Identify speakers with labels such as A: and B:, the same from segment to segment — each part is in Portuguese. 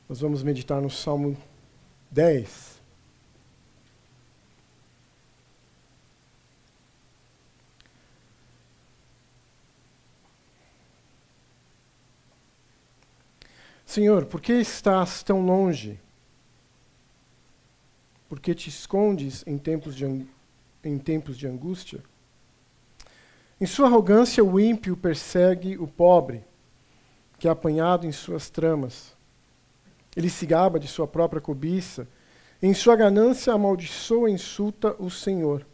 A: Nós vamos meditar no Salmo 10. Senhor, por que estás tão longe? Por que te escondes em tempos de angústia? Em sua arrogância, o ímpio persegue o pobre, que é apanhado em suas tramas. Ele se gaba de sua própria cobiça. Em sua ganância, amaldiçoa e insulta o Senhor.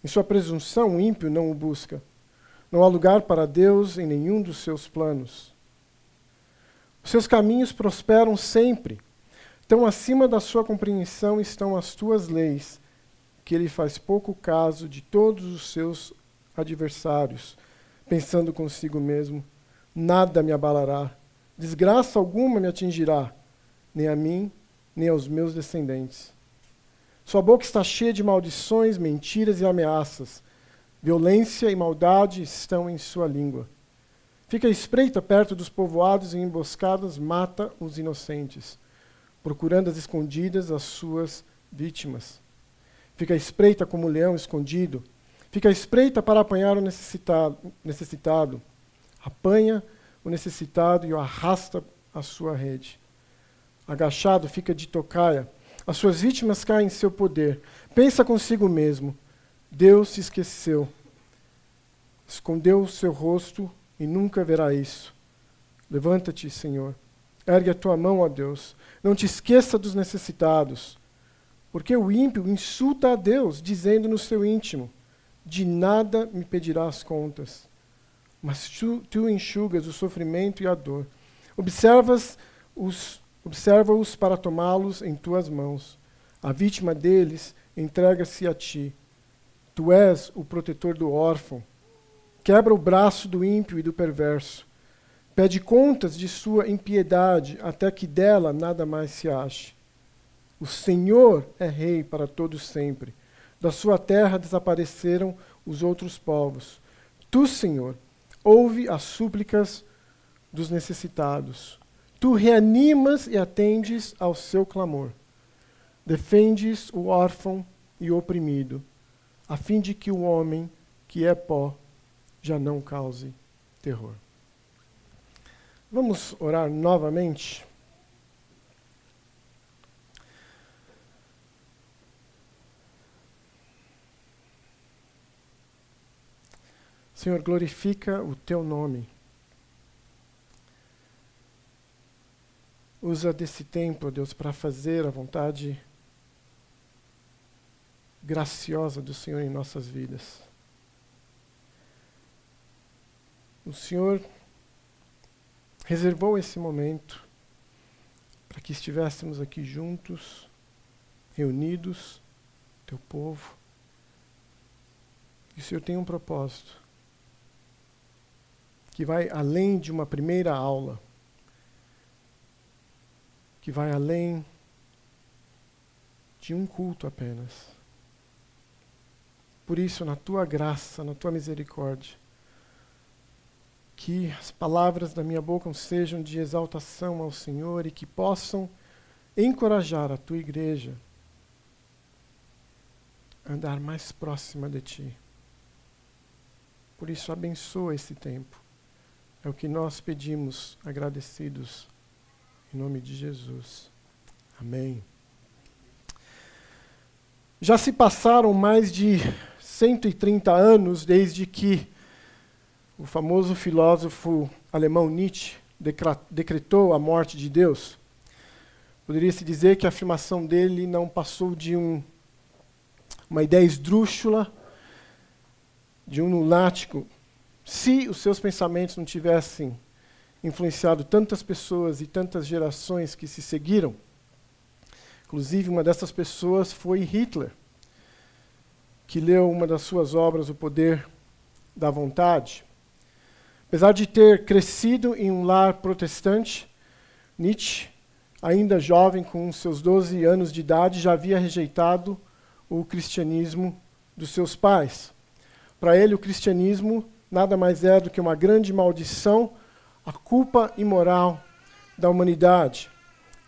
A: Em sua presunção, o ímpio não o busca. Não há lugar para Deus em nenhum dos seus planos. Os seus caminhos prosperam sempre. Tão acima da sua compreensão estão as tuas leis, que ele faz pouco caso de todos os seus adversários, pensando consigo mesmo: nada me abalará, desgraça alguma me atingirá, nem a mim, nem aos meus descendentes. Sua boca está cheia de maldições, mentiras e ameaças. Violência e maldade estão em sua língua. Fica espreita perto dos povoados e em emboscadas mata os inocentes, procurando as escondidas as suas vítimas. Fica espreita como um leão escondido. Fica espreita para apanhar o necessitado. Apanha o necessitado e o arrasta à sua rede. Agachado fica de tocaia. As suas vítimas caem em seu poder. Pensa consigo mesmo: Deus se esqueceu. Escondeu o seu rosto e nunca verá isso. Levanta-te, Senhor. Ergue a tua mão, ó Deus. Não te esqueça dos necessitados. Porque o ímpio insulta a Deus, dizendo no seu íntimo: de nada me pedirás contas. Mas tu enxugas o sofrimento e a dor. Observa-os para tomá-los em tuas mãos. A vítima deles entrega-se a ti. Tu és o protetor do órfão. Quebra o braço do ímpio e do perverso. Pede contas de sua impiedade, até que dela nada mais se ache. O Senhor é rei para todos sempre. Da sua terra desapareceram os outros povos. Tu, Senhor, ouve as súplicas dos necessitados. Tu reanimas e atendes ao seu clamor. Defendes o órfão e o oprimido, a fim de que o homem, que é pó, já não cause terror. Vamos orar novamente? Senhor, glorifica o teu nome. Usa desse tempo, Deus, para fazer a vontade graciosa do Senhor em nossas vidas. O Senhor reservou esse momento para que estivéssemos aqui juntos, reunidos, teu povo. E o Senhor tem um propósito que vai além de uma primeira aula, que vai além de um culto apenas. Por isso, na tua graça, na tua misericórdia, que as palavras da minha boca sejam de exaltação ao Senhor e que possam encorajar a tua igreja a andar mais próxima de ti. Por isso, abençoa esse tempo. É o que nós pedimos, agradecidos, em nome de Jesus. Amém. Já se passaram mais de 130 anos desde que o famoso filósofo alemão Nietzsche decretou a morte de Deus. Poderia-se dizer que a afirmação dele não passou de uma ideia esdrúxula, de um lunático, se os seus pensamentos não tivessem influenciado tantas pessoas e tantas gerações que se seguiram. Inclusive, uma dessas pessoas foi Hitler, que leu uma das suas obras, O Poder da Vontade. Apesar de ter crescido em um lar protestante, Nietzsche, ainda jovem, com seus 12 anos de idade, já havia rejeitado o cristianismo dos seus pais. Para ele, o cristianismo nada mais é do que uma grande maldição, a culpa imoral da humanidade.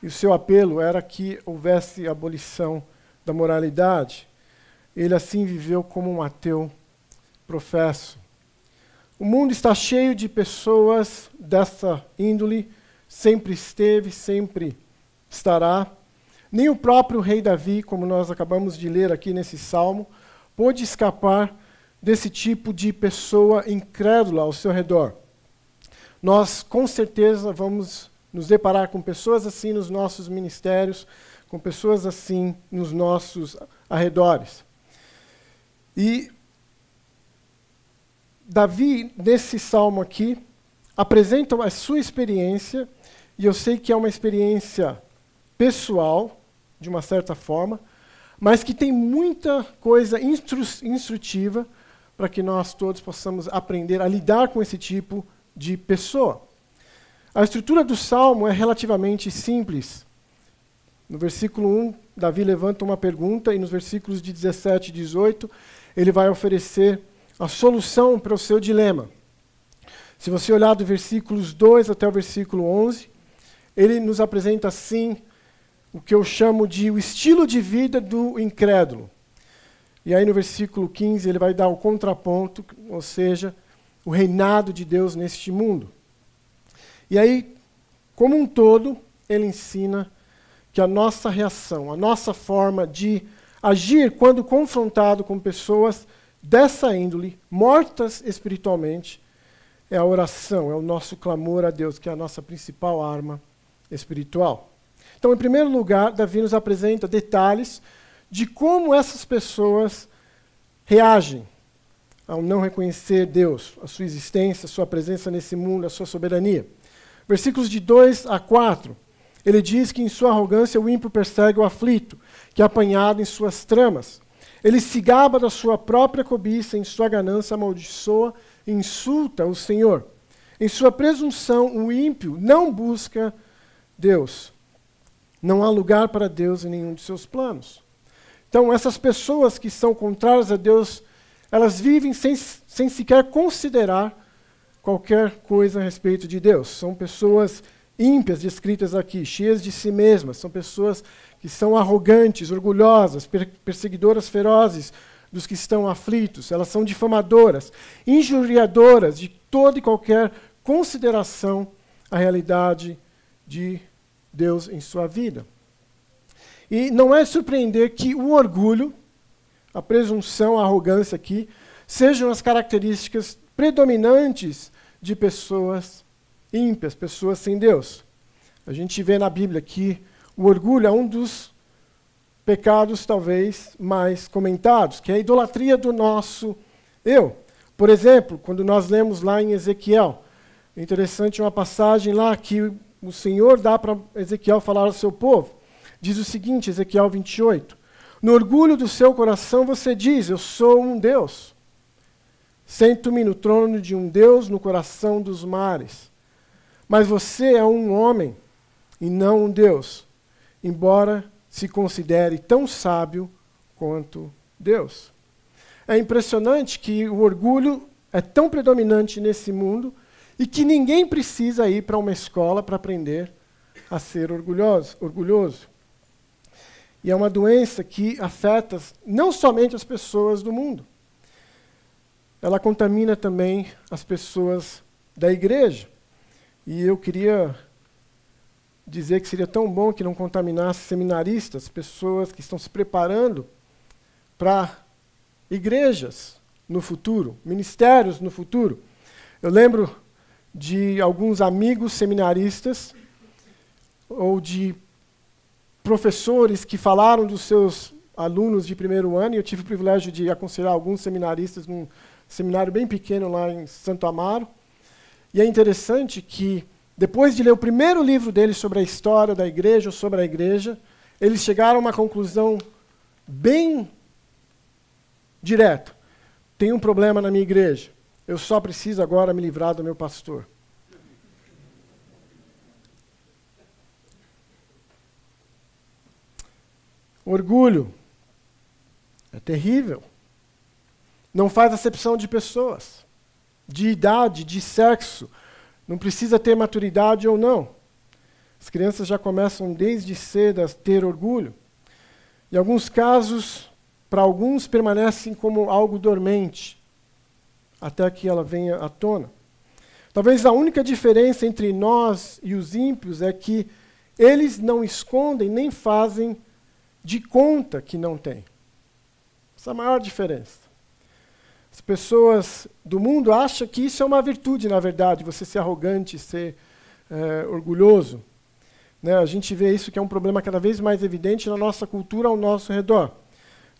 A: e o seu apelo era que houvesse abolição da moralidade. Ele assim viveu como um ateu professo. O mundo está cheio de pessoas dessa índole, sempre esteve, sempre estará. Nem o próprio rei Davi, como nós acabamos de ler aqui nesse salmo, pôde escapar desse tipo de pessoa incrédula ao seu redor. Nós, com certeza, vamos nos deparar com pessoas assim nos nossos ministérios, com pessoas assim nos nossos arredores. E Davi, nesse salmo aqui, apresenta a sua experiência, e eu sei que é uma experiência pessoal, de uma certa forma, mas que tem muita coisa instrutiva para que nós todos possamos aprender a lidar com esse tipo de pessoa. A estrutura do salmo é relativamente simples. No versículo 1, Davi levanta uma pergunta, e nos versículos de 17 e 18, ele vai oferecer a solução para o seu dilema. Se você olhar do versículos 2 até o versículo 11, ele nos apresenta assim o que eu chamo de o estilo de vida do incrédulo. E aí no versículo 15 ele vai dar o contraponto, ou seja, o reinado de Deus neste mundo. E aí, como um todo, ele ensina que a nossa reação, a nossa forma de agir quando confrontado com pessoas dessa índole, mortas espiritualmente, é a oração, é o nosso clamor a Deus, que é a nossa principal arma espiritual. Então, em primeiro lugar, Davi nos apresenta detalhes de como essas pessoas reagem ao não reconhecer Deus, a sua existência, a sua presença nesse mundo, a sua soberania. Versículos de 2 a 4, ele diz que em sua arrogância o ímpio persegue o aflito, que é apanhado em suas tramas. Ele se gaba da sua própria cobiça, em sua ganância amaldiçoa e insulta o Senhor. Em sua presunção, o ímpio não busca Deus. Não há lugar para Deus em nenhum de seus planos. Então, essas pessoas que são contrárias a Deus, elas vivem sem sequer considerar qualquer coisa a respeito de Deus. São pessoas ímpias descritas aqui, cheias de si mesmas. São pessoas que são arrogantes, orgulhosas, perseguidoras ferozes dos que estão aflitos. Elas são difamadoras, injuriadoras de toda e qualquer consideração à realidade de Deus em sua vida. E não é surpreender que o orgulho, a presunção, a arrogância aqui, sejam as características predominantes de pessoas ímpias, pessoas sem Deus. A gente vê na Bíblia que o orgulho é um dos pecados talvez mais comentados, que é a idolatria do nosso eu. Por exemplo, quando nós lemos lá em Ezequiel, é interessante uma passagem lá que o Senhor dá para Ezequiel falar ao seu povo. Diz o seguinte, Ezequiel 28, no orgulho do seu coração você diz, eu sou um Deus. Sento-me no trono de um Deus no coração dos mares. Mas você é um homem e não um Deus, embora se considere tão sábio quanto Deus. É impressionante que o orgulho é tão predominante nesse mundo e que ninguém precisa ir para uma escola para aprender a ser orgulhoso. E é uma doença que afeta não somente as pessoas do mundo, ela contamina também as pessoas da igreja. E eu queria dizer que seria tão bom que não contaminasse seminaristas, pessoas que estão se preparando para igrejas no futuro, ministérios no futuro. Eu lembro de alguns amigos seminaristas ou de professores que falaram dos seus alunos de primeiro ano, e eu tive o privilégio de aconselhar alguns seminaristas num seminário bem pequeno lá em Santo Amaro. E é interessante que, depois de ler o primeiro livro deles sobre a história da igreja, ou sobre a igreja, eles chegaram a uma conclusão bem direta. Tem um problema na minha igreja. Eu só preciso agora me livrar do meu pastor. Orgulho é terrível. Não faz acepção de pessoas, de idade, de sexo. Não precisa ter maturidade ou não. As crianças já começam desde cedo a ter orgulho. Em alguns casos, para alguns, permanecem como algo dormente, até que ela venha à tona. Talvez a única diferença entre nós e os ímpios é que eles não escondem nem fazem de conta que não têm. Essa é a maior diferença. As pessoas do mundo acham que isso é uma virtude, na verdade, você ser arrogante, ser orgulhoso. Né? A gente vê isso que é um problema cada vez mais evidente na nossa cultura ao nosso redor.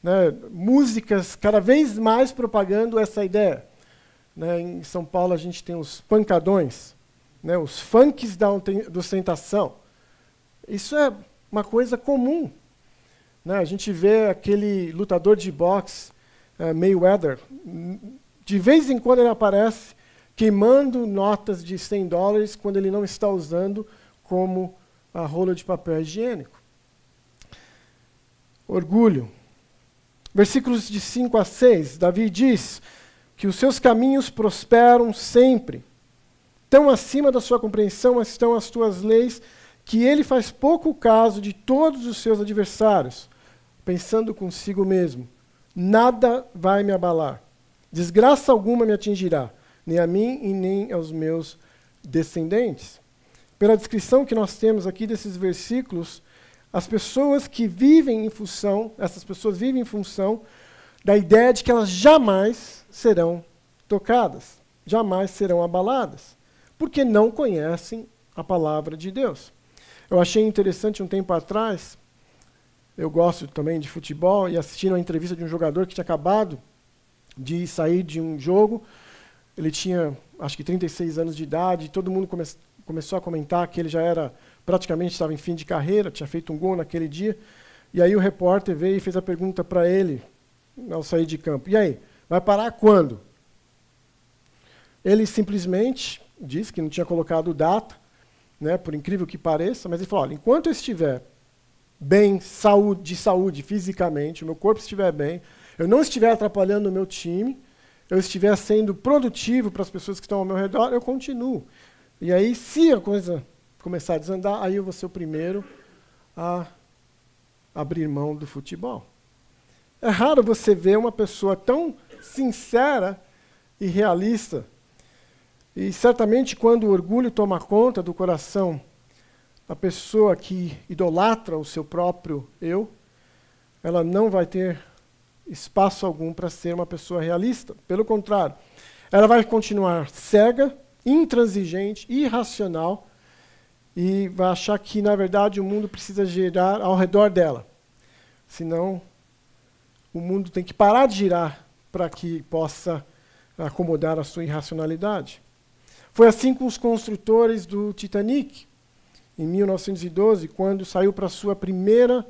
A: Né? Músicas cada vez mais propagando essa ideia. Né? Em São Paulo a gente tem os pancadões, né? Os funks da ostentação. Isso é uma coisa comum. Né? A gente vê aquele lutador de boxe, Mayweather, de vez em quando ele aparece queimando notas de $100 quando ele não está usando como a rola de papel higiênico. Orgulho. Versículos de 5 a 6, Davi diz que os seus caminhos prosperam sempre. Tão acima da sua compreensão estão as tuas leis, que ele faz pouco caso de todos os seus adversários, pensando consigo mesmo: nada vai me abalar, desgraça alguma me atingirá, nem a mim e nem aos meus descendentes. Pela descrição que nós temos aqui desses versículos, as pessoas que vivem em função, essas pessoas vivem em função da ideia de que elas jamais serão tocadas, jamais serão abaladas, porque não conhecem a palavra de Deus. Eu achei interessante um tempo atrás, eu gosto também de futebol, e assistindo a entrevista de um jogador que tinha acabado de sair de um jogo. Ele tinha, acho que 36 anos de idade, e todo mundo começou a comentar que ele já era, praticamente estava em fim de carreira, tinha feito um gol naquele dia. E aí o repórter veio e fez a pergunta para ele, ao sair de campo: e aí, vai parar quando? Ele simplesmente disse que não tinha colocado data, né, por incrível que pareça, mas ele falou: olha, enquanto eu estiver bem, de saúde fisicamente, o meu corpo estiver bem, eu não estiver atrapalhando o meu time, eu estiver sendo produtivo para as pessoas que estão ao meu redor, eu continuo. E aí, se a coisa começar a desandar, aí eu vou ser o primeiro a abrir mão do futebol. É raro você ver uma pessoa tão sincera e realista. E certamente quando o orgulho toma conta do coração da pessoa que idolatra o seu próprio eu, ela não vai ter espaço algum para ser uma pessoa realista. Pelo contrário, ela vai continuar cega, intransigente, irracional, e vai achar que, na verdade, o mundo precisa girar ao redor dela. Senão, o mundo tem que parar de girar para que possa acomodar a sua irracionalidade. Foi assim com os construtores do Titanic, em 1912, quando saiu para a sua primeira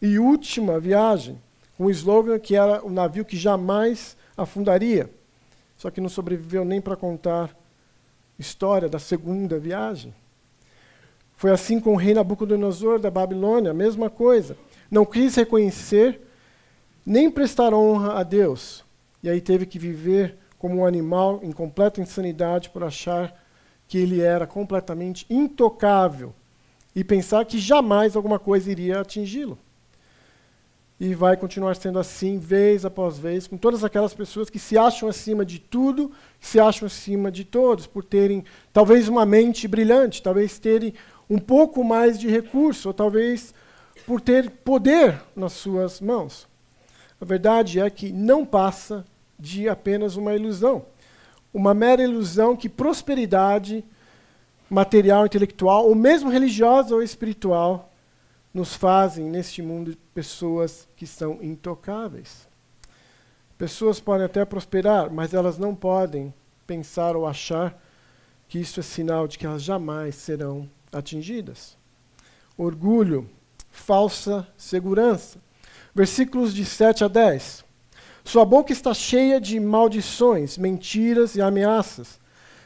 A: e última viagem, com o slogan que era o navio que jamais afundaria. Só que não sobreviveu nem para contar história da segunda viagem. Foi assim com o rei Nabucodonosor da Babilônia, a mesma coisa. Não quis reconhecer nem prestar honra a Deus. E aí teve que viver como um animal em completa insanidade por achar que ele era completamente intocável e pensar que jamais alguma coisa iria atingi-lo. E vai continuar sendo assim, vez após vez, com todas aquelas pessoas que se acham acima de tudo, que se acham acima de todos, por terem talvez uma mente brilhante, talvez terem um pouco mais de recurso, ou talvez por ter poder nas suas mãos. A verdade é que não passa de apenas uma ilusão. Uma mera ilusão que prosperidade material, intelectual, ou mesmo religiosa ou espiritual, nos fazem, neste mundo, pessoas que são intocáveis. Pessoas podem até prosperar, mas elas não podem pensar ou achar que isso é sinal de que elas jamais serão atingidas. Orgulho, falsa segurança. Versículos de 7 a 10. Sua boca está cheia de maldições, mentiras e ameaças.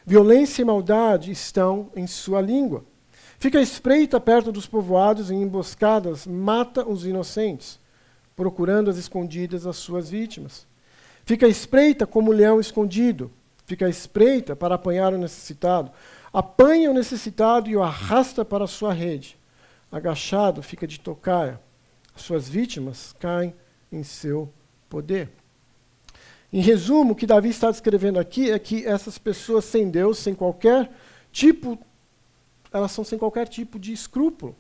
A: Violência e maldade estão em sua língua. Fica à espreita perto dos povoados, em emboscadas, mata os inocentes, procurando as escondidas as suas vítimas. Fica à espreita como leão escondido, fica à espreita para apanhar o necessitado. apanha o necessitado e o arrasta para a sua rede. Agachado, fica de tocaia. As suas vítimas caem em seu poder. Em resumo, o que Davi está descrevendo aqui é que essas pessoas sem Deus, elas são sem qualquer tipo de escrúpulo.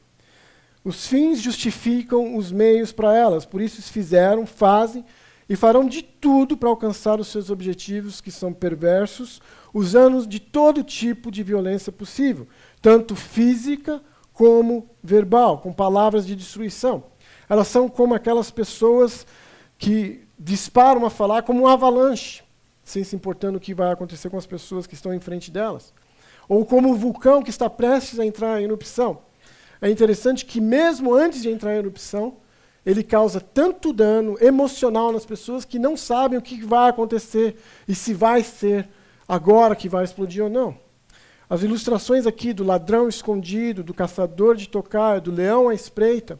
A: Os fins justificam os meios para elas, por isso fizeram, fazem e farão de tudo para alcançar os seus objetivos, que são perversos, usando de todo tipo de violência possível, tanto física como verbal, com palavras de destruição. Elas são como aquelas pessoas que disparam a falar como um avalanche, sem se importando o que vai acontecer com as pessoas que estão em frente delas. Ou como o vulcão que está prestes a entrar em erupção. É interessante que mesmo antes de entrar em erupção, ele causa tanto dano emocional nas pessoas que não sabem o que vai acontecer e se vai ser agora que vai explodir ou não. As ilustrações aqui do ladrão escondido, do caçador de tocaia, do leão à espreita,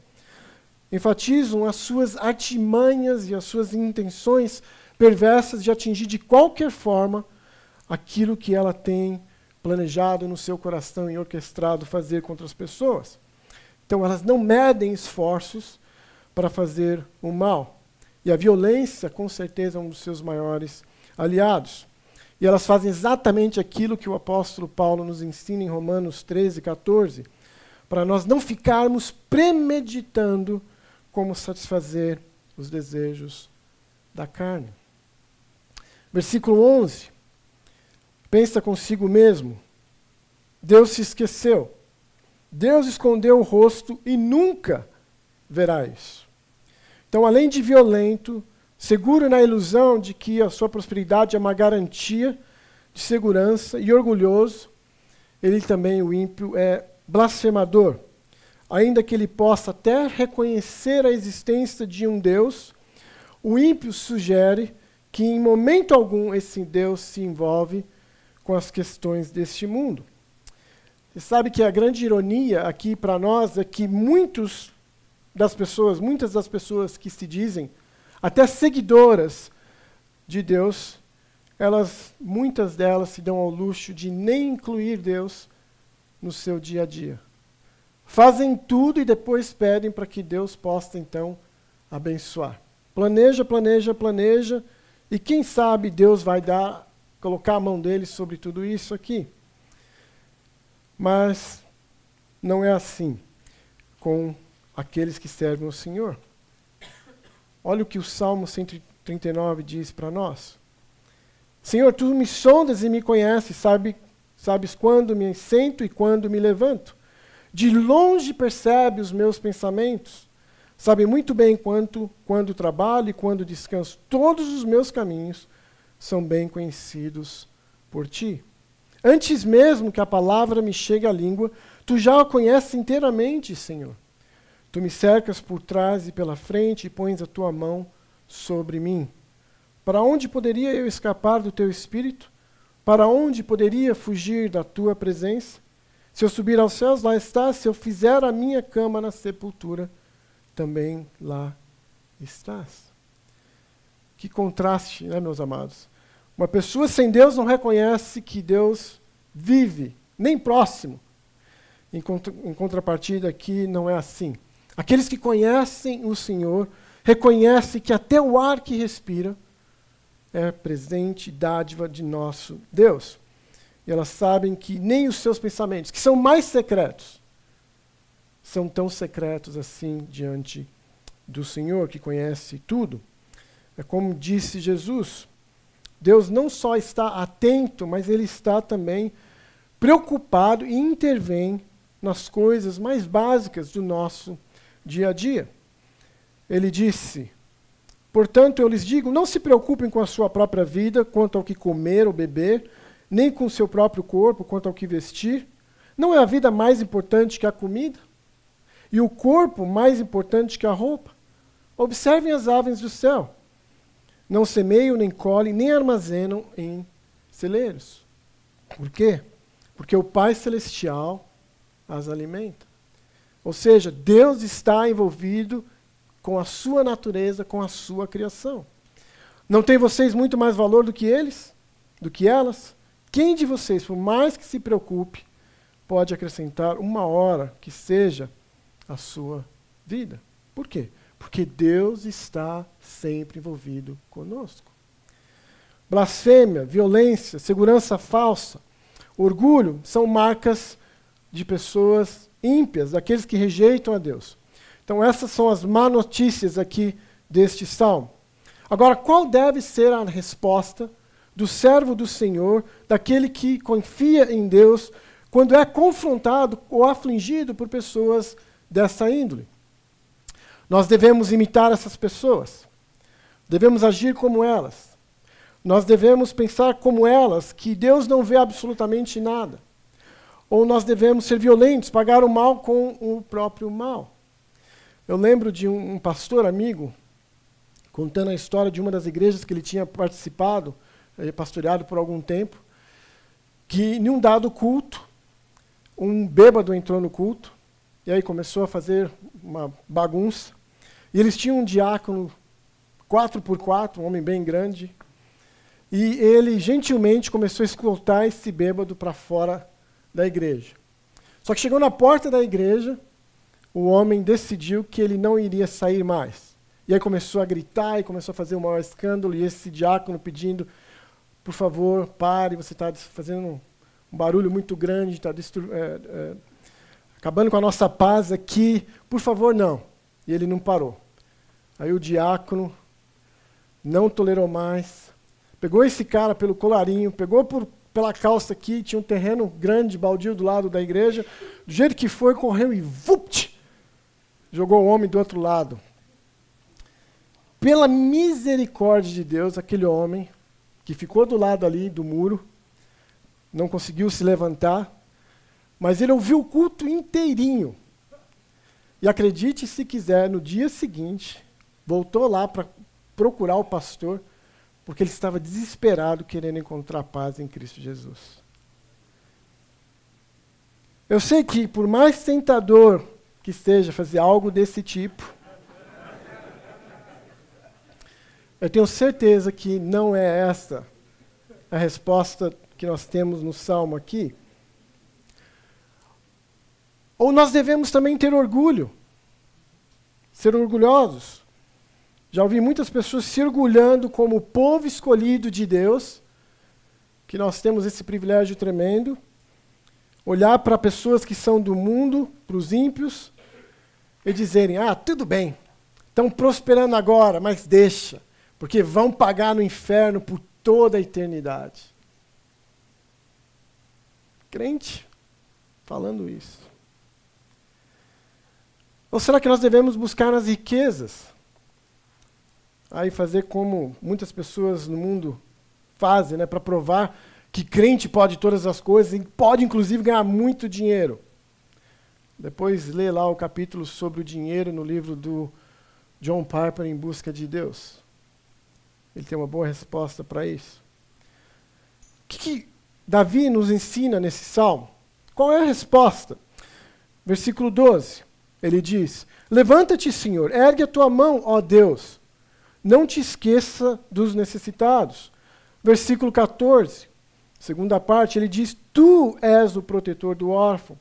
A: enfatizam as suas artimanhas e as suas intenções perversas de atingir de qualquer forma aquilo que ela tem planejado no seu coração e orquestrado fazer contra as pessoas. Então elas não medem esforços para fazer o mal. E a violência, com certeza, é um dos seus maiores aliados. E elas fazem exatamente aquilo que o apóstolo Paulo nos ensina em Romanos 13, 14, para nós não ficarmos premeditando como satisfazer os desejos da carne. Versículo 11. Pensa consigo mesmo. Deus se esqueceu. Deus escondeu o rosto e nunca verá isso. Então, além de violento, seguro na ilusão de que a sua prosperidade é uma garantia de segurança e orgulhoso, ele também, o ímpio, é blasfemador. Ainda que ele possa até reconhecer a existência de um Deus, o ímpio sugere que em momento algum esse Deus se envolve com as questões deste mundo. Você sabe que a grande ironia aqui para nós é que muitas das pessoas que se dizem até seguidoras de Deus, muitas delas se dão ao luxo de nem incluir Deus no seu dia a dia. Fazem tudo e depois pedem para que Deus possa, então, abençoar. Planeja, planeja, planeja, e quem sabe Deus vai colocar a mão dele sobre tudo isso aqui. Mas não é assim com aqueles que servem o Senhor. Olha o que o Salmo 139 diz para nós. Senhor, tu me sondas e me conheces, sabes quando me sento e quando me levanto. De longe percebe os meus pensamentos. Sabe muito bem quando trabalho e quando descanso. Todos os meus caminhos são bem conhecidos por ti. Antes mesmo que a palavra me chegue à língua, tu já a conheces inteiramente, Senhor. Tu me cercas por trás e pela frente e pões a tua mão sobre mim. Para onde poderia eu escapar do teu espírito? Para onde poderia fugir da tua presença? Se eu subir aos céus, lá estás. Se eu fizer a minha cama na sepultura, também lá estás. Que contraste, né, meus amados? Uma pessoa sem Deus não reconhece que Deus vive, nem próximo. Em contrapartida, aqui não é assim. Aqueles que conhecem o Senhor reconhecem que até o ar que respira é presente, dádiva de nosso Deus. E elas sabem que nem os seus pensamentos, que são mais secretos, são tão secretos assim diante do Senhor, que conhece tudo. É como disse Jesus, Deus não só está atento, mas Ele está também preocupado e intervém nas coisas mais básicas do nosso dia a dia. Ele disse, portanto, eu lhes digo, não se preocupem com a sua própria vida, quanto ao que comer ou beber, nem com o seu próprio corpo, quanto ao que vestir. Não é a vida mais importante que a comida? E o corpo mais importante que a roupa? Observem as aves do céu. Não semeiam, nem colhem, nem armazenam em celeiros. Por quê? Porque o Pai Celestial as alimenta. Ou seja, Deus está envolvido com a sua natureza, com a sua criação. Não tem vocês muito mais valor do que eles? Do que elas? Quem de vocês, por mais que se preocupe, pode acrescentar uma hora que seja à sua vida. Por quê? Porque Deus está sempre envolvido conosco. Blasfêmia, violência, segurança falsa, orgulho são marcas de pessoas ímpias, daqueles que rejeitam a Deus. Então essas são as má notícias aqui deste salmo. Agora, qual deve ser a resposta do servo do Senhor, daquele que confia em Deus, quando é confrontado ou afligido por pessoas dessa índole? Nós devemos imitar essas pessoas. Devemos agir como elas. Nós devemos pensar como elas, que Deus não vê absolutamente nada. Ou nós devemos ser violentos, pagar o mal com o próprio mal. Eu lembro de um pastor amigo, contando a história de uma das igrejas que ele tinha participado, pastoreado por algum tempo, que em um dado culto, um bêbado entrou no culto, e aí começou a fazer uma bagunça, e eles tinham um diácono 4x4, um homem bem grande, e ele gentilmente começou a escoltar esse bêbado para fora da igreja. Só que chegou na porta da igreja, o homem decidiu que ele não iria sair mais. E aí começou a gritar e começou a fazer um maior escândalo, e esse diácono pedindo, por favor, pare, você está fazendo um barulho muito grande, está acabando com a nossa paz aqui, por favor, não. E ele não parou. Aí o diácono não tolerou mais, pegou esse cara pelo colarinho, pegou pela calça aqui, tinha um terreno grande, baldio do lado da igreja, do jeito que foi, correu e vupt, jogou o homem do outro lado. Pela misericórdia de Deus, aquele homem que ficou do lado ali do muro, não conseguiu se levantar, mas ele ouviu o culto inteirinho. E acredite se quiser, no dia seguinte, voltou lá para procurar o pastor, porque ele estava desesperado querendo encontrar paz em Cristo Jesus. Eu sei que, por mais tentador que seja fazer algo desse tipo, eu tenho certeza que não é essa a resposta que nós temos no Salmo aqui. Ou nós devemos também ter orgulho, ser orgulhosos. Já ouvi muitas pessoas se orgulhando como o povo escolhido de Deus, que nós temos esse privilégio tremendo, olhar para pessoas que são do mundo, para os ímpios, e dizerem, tudo bem, estão prosperando agora, mas deixa, porque vão pagar no inferno por toda a eternidade. Crente falando isso. Ou será que nós devemos buscar nas riquezas? Aí fazer como muitas pessoas no mundo fazem, né, para provar que crente pode todas as coisas e pode inclusive ganhar muito dinheiro. Depois lê lá o capítulo sobre o dinheiro no livro do John Piper, Em Busca de Deus. Ele tem uma boa resposta para isso. O que Davi nos ensina nesse salmo? Qual é a resposta? Versículo 12, ele diz, levanta-te, Senhor, ergue a tua mão, ó Deus, não te esqueça dos necessitados. Versículo 14, segunda parte, ele diz, tu és o protetor do órfão.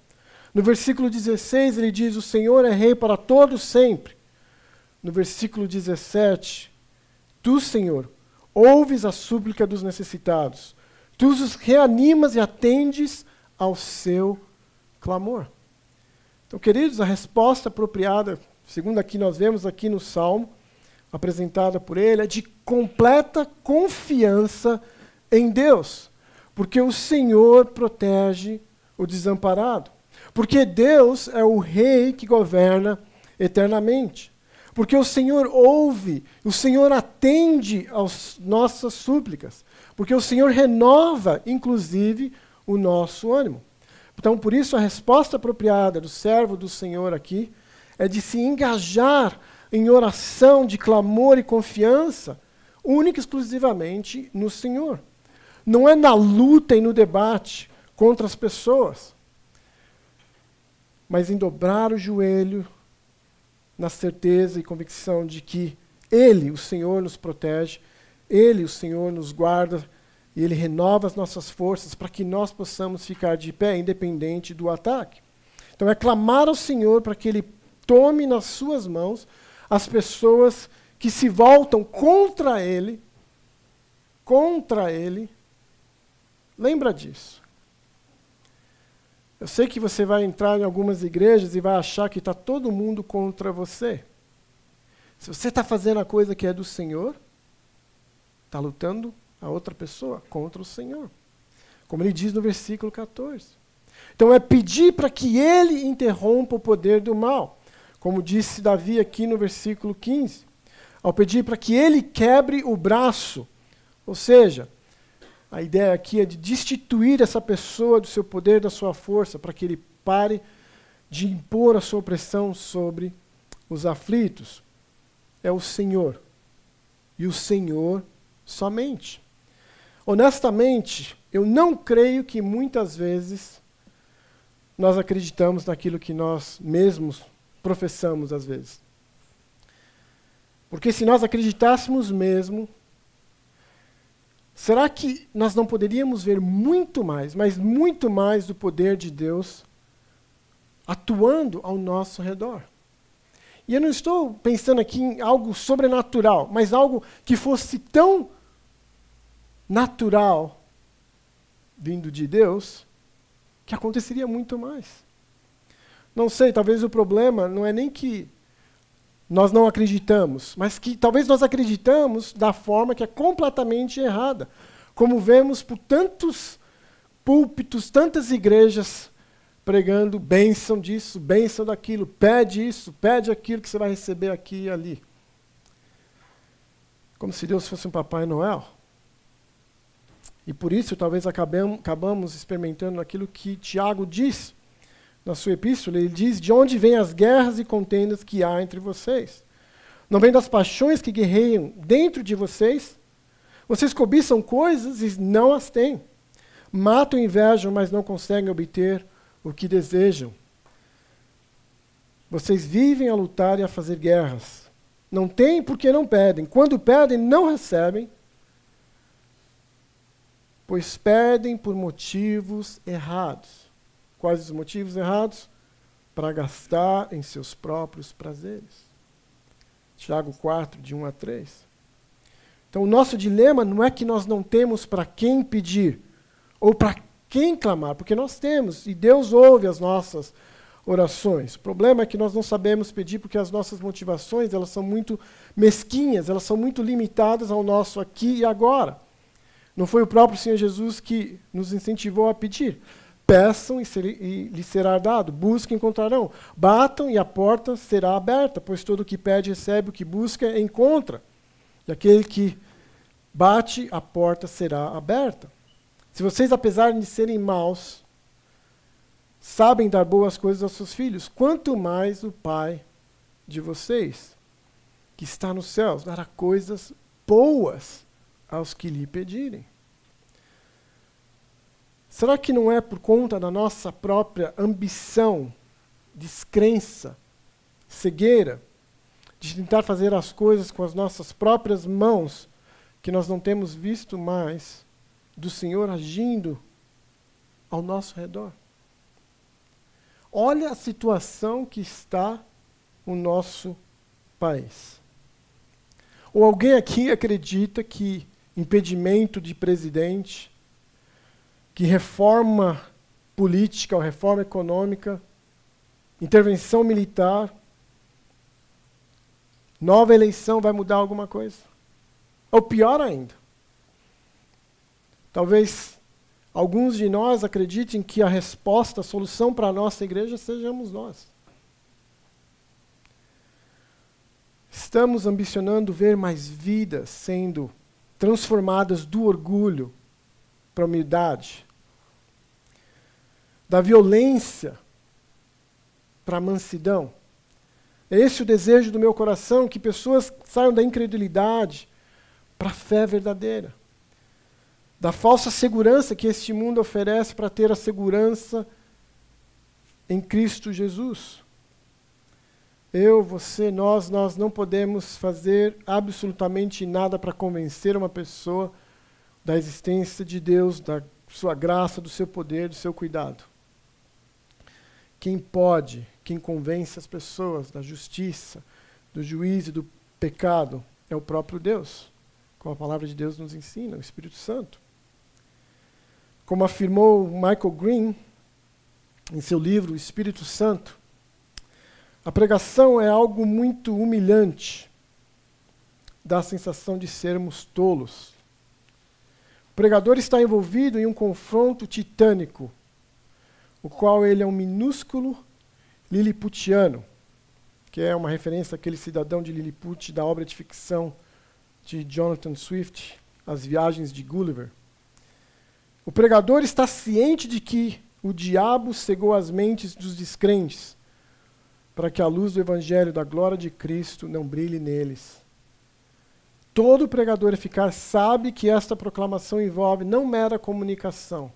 A: No versículo 16, ele diz, o Senhor é rei para todos sempre. No versículo 17, tu, Senhor, ouves a súplica dos necessitados. Tu os reanimas e atendes ao seu clamor. Então, queridos, a resposta apropriada, segundo aqui nós vemos aqui no Salmo, apresentada por ele, é de completa confiança em Deus. Porque o Senhor protege o desamparado. Porque Deus é o Rei que governa eternamente. Porque o Senhor ouve, o Senhor atende às nossas súplicas. Porque o Senhor renova, inclusive, o nosso ânimo. Então, por isso, a resposta apropriada do servo do Senhor aqui é de se engajar em oração de clamor e confiança, única e exclusivamente no Senhor. Não é na luta e no debate contra as pessoas, mas em dobrar o joelho na certeza e convicção de que Ele, o Senhor, nos protege, Ele, o Senhor, nos guarda, E Ele renova as nossas forças para que nós possamos ficar de pé, independente do ataque. Então é clamar ao Senhor para que Ele tome nas suas mãos as pessoas que se voltam contra Ele. Lembra disso. Eu sei que você vai entrar em algumas igrejas e vai achar que está todo mundo contra você. Se você está fazendo a coisa que é do Senhor, está lutando a outra pessoa contra o Senhor. Como ele diz no versículo 14. Então é pedir para que Ele interrompa o poder do mal. Como disse Davi aqui no versículo 15. Ao pedir para que Ele quebre o braço. Ou seja, a ideia aqui é de destituir essa pessoa do seu poder, da sua força, para que ele pare de impor a sua opressão sobre os aflitos. É o Senhor. E o Senhor somente. Honestamente, eu não creio que muitas vezes nós acreditamos naquilo que nós mesmos professamos às vezes. Porque se nós acreditássemos mesmo, será que nós não poderíamos ver muito mais, mas muito mais do poder de Deus atuando ao nosso redor? E eu não estou pensando aqui em algo sobrenatural, mas algo que fosse tão natural, vindo de Deus, que aconteceria muito mais. Não sei, talvez o problema não é nem que nós não acreditamos, mas que talvez nós acreditamos da forma que é completamente errada. Como vemos por tantos púlpitos, tantas igrejas pregando bênção disso, bênção daquilo, pede isso, pede aquilo que você vai receber aqui e ali. Como se Deus fosse um Papai Noel. E por isso talvez acabamos experimentando aquilo que Tiago diz na sua epístola. Ele diz: de onde vêm as guerras e contendas que há entre vocês? Não vem das paixões que guerreiam dentro de vocês? Vocês cobiçam coisas e não as têm. Matam e invejam, mas não conseguem obter o que desejam. Vocês vivem a lutar e a fazer guerras. Não têm porque não pedem. Quando pedem, não recebem, pois pedem por motivos errados. Quais os motivos errados? Para gastar em seus próprios prazeres. Tiago 4, de 1 a 3. Então, o nosso dilema não é que nós não temos para quem pedir, ou para quem clamar, porque nós temos, e Deus ouve as nossas orações. O problema é que nós não sabemos pedir porque as nossas motivações, elas são muito mesquinhas, elas são muito limitadas ao nosso aqui e agora. Não foi o próprio Senhor Jesus que nos incentivou a pedir? Peçam e lhes será dado, busquem e encontrarão, batam e a porta será aberta, pois todo o que pede recebe, o que busca encontra. E aquele que bate, a porta será aberta. Se vocês, apesar de serem maus, sabem dar boas coisas aos seus filhos, quanto mais o Pai de vocês, que está nos céus, dará coisas boas aos que lhe pedirem. Será que não é por conta da nossa própria ambição, descrença, cegueira, de tentar fazer as coisas com as nossas próprias mãos, que nós não temos visto mais do Senhor agindo ao nosso redor? Olha a situação que está o nosso país. Ou alguém aqui acredita que impedimento de presidente, que reforma política ou reforma econômica, intervenção militar, nova eleição vai mudar alguma coisa? Ou pior ainda, talvez alguns de nós acreditem que a resposta, a solução para a nossa igreja sejamos nós. Estamos ambicionando ver mais vidas sendo transformadas do orgulho para a humildade, da violência para a mansidão. É esse o desejo do meu coração, que pessoas saiam da incredulidade para a fé verdadeira, da falsa segurança que este mundo oferece para ter a segurança em Cristo Jesus. Eu, você, nós não podemos fazer absolutamente nada para convencer uma pessoa da existência de Deus, da sua graça, do seu poder, do seu cuidado. Quem convence as pessoas da justiça, do juízo e do pecado é o próprio Deus, como a palavra de Deus nos ensina, o Espírito Santo. Como afirmou Michael Green em seu livro O Espírito Santo, a pregação é algo muito humilhante, dá a sensação de sermos tolos. O pregador está envolvido em um confronto titânico, o qual ele é um minúsculo liliputiano, que é uma referência àquele cidadão de Lilliput da obra de ficção de Jonathan Swift, As Viagens de Gulliver. O pregador está ciente de que o diabo cegou as mentes dos descrentes, para que a luz do evangelho da glória de Cristo não brilhe neles. Todo pregador eficaz sabe que esta proclamação envolve não mera comunicação,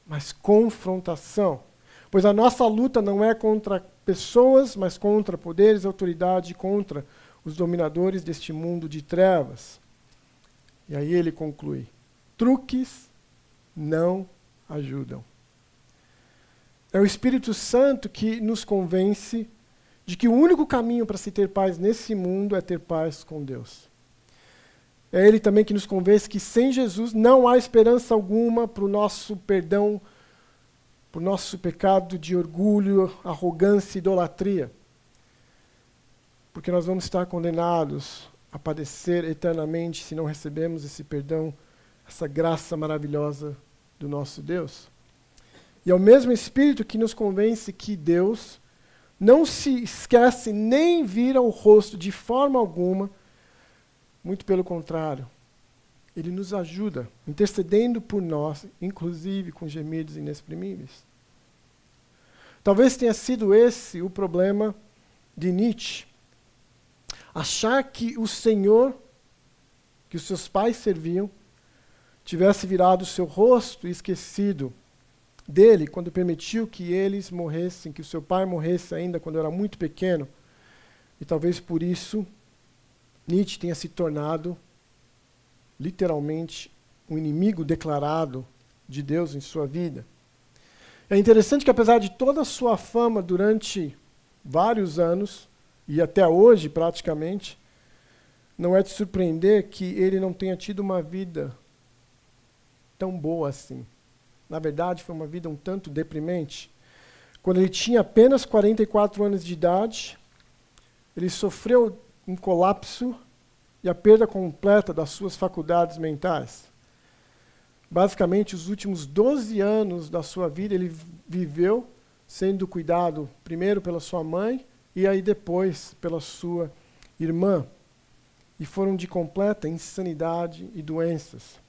A: mas confrontação. Pois a nossa luta não é contra pessoas, mas contra poderes, autoridade, contra os dominadores deste mundo de trevas. E aí ele conclui: truques não ajudam. É o Espírito Santo que nos convence de que o único caminho para se ter paz nesse mundo é ter paz com Deus. É Ele também que nos convence que sem Jesus não há esperança alguma para o nosso perdão, para o nosso pecado de orgulho, arrogância e idolatria. Porque nós vamos estar condenados a padecer eternamente se não recebemos esse perdão, essa graça maravilhosa do nosso Deus. E é o mesmo Espírito que nos convence que Deus não se esquece nem vira o rosto de forma alguma, muito pelo contrário. Ele nos ajuda, intercedendo por nós, inclusive com gemidos inexprimíveis. Talvez tenha sido esse o problema de Nietzsche. Achar que o Senhor, que os seus pais serviam, tivesse virado o seu rosto e esquecido dele quando permitiu que eles morressem, que o seu pai morresse ainda quando era muito pequeno. E talvez por isso Nietzsche tenha se tornado literalmente um inimigo declarado de Deus em sua vida. É interessante que apesar de toda a sua fama durante vários anos, e até hoje praticamente, não é de surpreender que ele não tenha tido uma vida tão boa assim. Na verdade, foi uma vida um tanto deprimente. Quando ele tinha apenas 44 anos de idade, ele sofreu um colapso e a perda completa das suas faculdades mentais. Basicamente, os últimos 12 anos da sua vida, ele viveu sendo cuidado primeiro pela sua mãe e aí depois pela sua irmã. E foram de completa insanidade e doenças.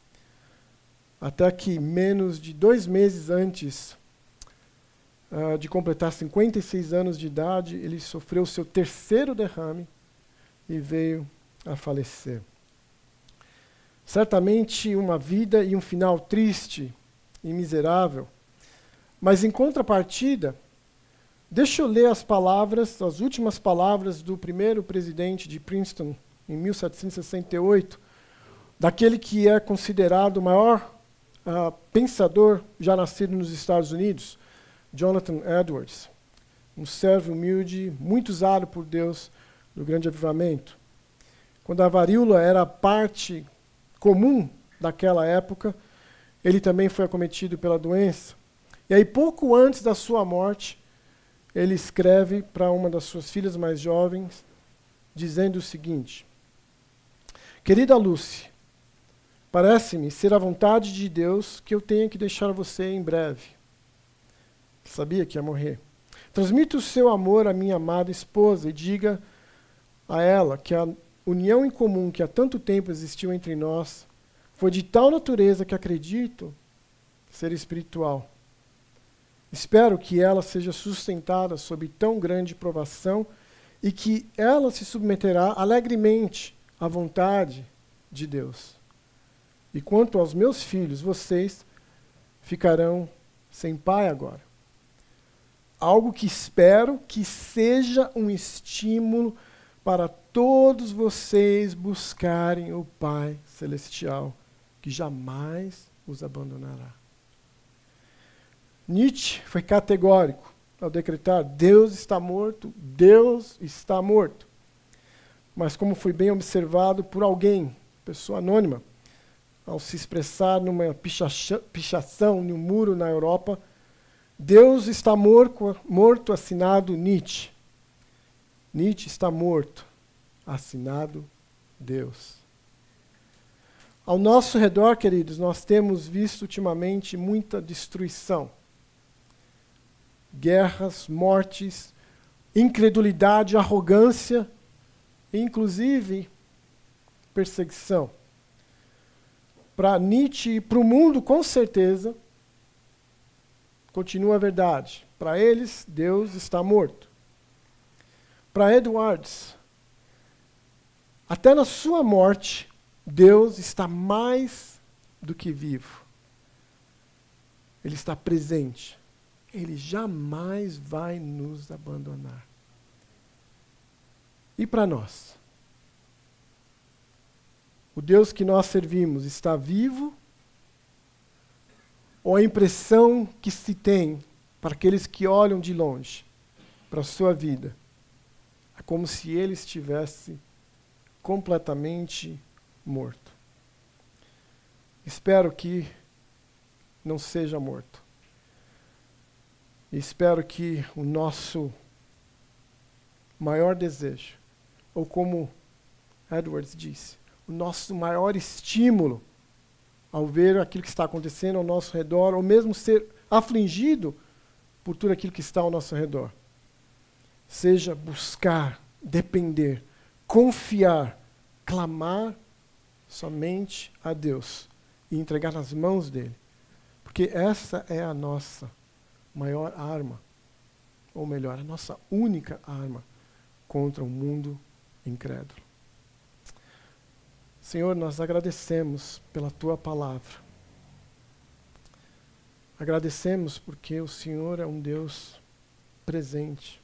A: Até que menos de 2 meses antes de completar 56 anos de idade, ele sofreu seu terceiro derrame e veio a falecer. Certamente uma vida e um final triste e miserável, mas em contrapartida, deixa eu ler as últimas palavras do primeiro presidente de Princeton, em 1768, daquele que é considerado o maior pensador já nascido nos Estados Unidos, Jonathan Edwards, um servo humilde, muito usado por Deus no grande avivamento. Quando a varíola era parte comum daquela época, ele também foi acometido pela doença. E aí, pouco antes da sua morte, ele escreve para uma das suas filhas mais jovens, dizendo o seguinte: querida Lucy, parece-me ser a vontade de Deus que eu tenha que deixar você em breve. Sabia que ia morrer. Transmita o seu amor à minha amada esposa e diga a ela que a união em comum que há tanto tempo existiu entre nós foi de tal natureza que acredito ser espiritual. Espero que ela seja sustentada sob tão grande provação e que ela se submeterá alegremente à vontade de Deus. E quanto aos meus filhos, vocês ficarão sem pai agora. Algo que espero que seja um estímulo para todos vocês buscarem o Pai Celestial que jamais os abandonará. Nietzsche foi categórico ao decretar: Deus está morto, Deus está morto. Mas como foi bem observado por alguém, pessoa anônima, ao se expressar numa pichação em um muro na Europa, Deus está morto, assinado Nietzsche. Nietzsche está morto, assinado Deus. Ao nosso redor, queridos, nós temos visto ultimamente muita destruição. Guerras, mortes, incredulidade, arrogância, inclusive perseguição. Para Nietzsche e para o mundo, com certeza, continua a verdade. Para eles, Deus está morto. Para Edwards, até na sua morte, Deus está mais do que vivo. Ele está presente. Ele jamais vai nos abandonar. E para nós? O Deus que nós servimos está vivo? Ou a impressão que se tem para aqueles que olham de longe para a sua vida é como se ele estivesse completamente morto? Espero que não seja morto. Espero que o nosso maior desejo, ou como Edwards disse, o nosso maior estímulo ao ver aquilo que está acontecendo ao nosso redor, ou mesmo ser afligido por tudo aquilo que está ao nosso redor, seja buscar, depender, confiar, clamar somente a Deus e entregar nas mãos dele. Porque essa é a nossa maior arma, ou melhor, a nossa única arma contra o mundo incrédulo. Senhor, nós agradecemos pela Tua palavra. Agradecemos porque o Senhor é um Deus presente.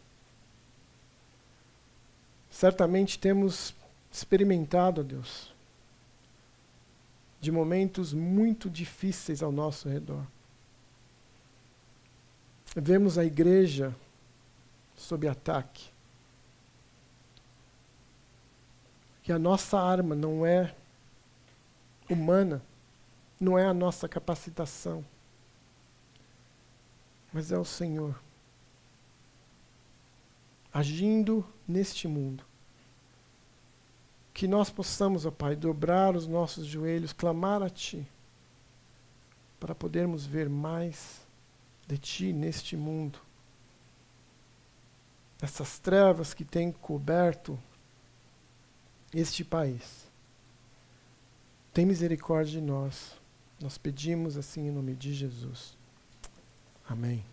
A: Certamente temos experimentado, ó Deus, de momentos muito difíceis ao nosso redor. Vemos a igreja sob ataque. Que a nossa arma não é humana, não é a nossa capacitação, mas é o Senhor agindo neste mundo. Que nós possamos, ó Pai, dobrar os nossos joelhos, clamar a Ti, para podermos ver mais de Ti neste mundo. Essas trevas que têm coberto este país. Tem misericórdia de nós. Nós pedimos assim em nome de Jesus. Amém.